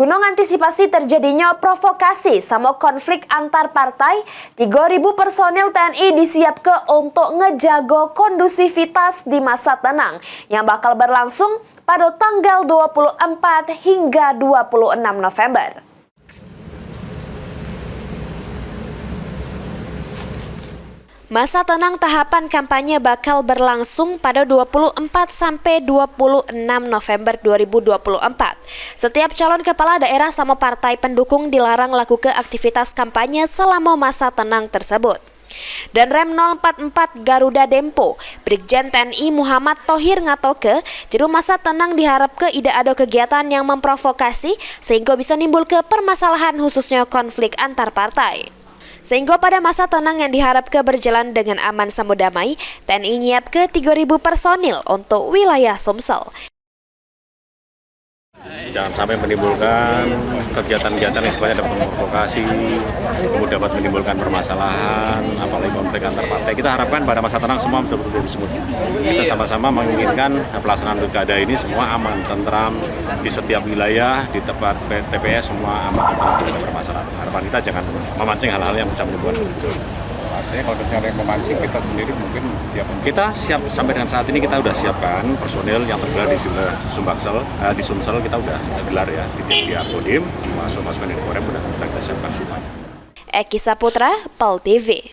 Guna antisipasi terjadinya provokasi sama konflik antar partai, 3.000 personil TNI disiapkan untuk ngejaga kondusivitas di masa tenang yang bakal berlangsung pada tanggal 24 hingga 26 November. Masa tenang tahapan kampanye bakal berlangsung pada 24 sampai 26 November 2024. Setiap calon kepala daerah sama partai pendukung dilarang lakukan aktivitas kampanye selama masa tenang tersebut. Dan Rem 044 Garuda Dempo, Brigjen TNI Muhammad Thohir ngatoke, jero masa tenang diharap ke tidak ada kegiatan yang memprovokasi sehingga bisa nimbul ke permasalahan khususnya konflik antar partai. Sehingga pada masa tenang yang diharapkan berjalan dengan aman sama damai, TNI nyiap ke 3.000 personil untuk wilayah Sumsel. Jangan sampai menimbulkan kegiatan-kegiatan yang sifatnya dapat memprovokasi, kemudian dapat menimbulkan permasalahan, apalagi konflik antar partai. Kita harapkan pada masa tenang semua betul-betul smooth. Kita sama-sama menginginkan pelaksanaan pilkada ini semua aman, tentram di setiap wilayah, di tempat TPS semua aman, tentram, tidak ada permasalahan. Harapan kita jangan memancing hal-hal yang bisa menimbulkan. Artinya kalau misalnya memancing, kita sendiri mungkin siap. Kita siap, sampai dengan saat ini kita sudah siapkan personil yang tergelar di Sumsel kita sudah tergelar ya, di Akodim, masukan di Korem sudah kita siapkan semuanya. Eki Saputra, PAL TV.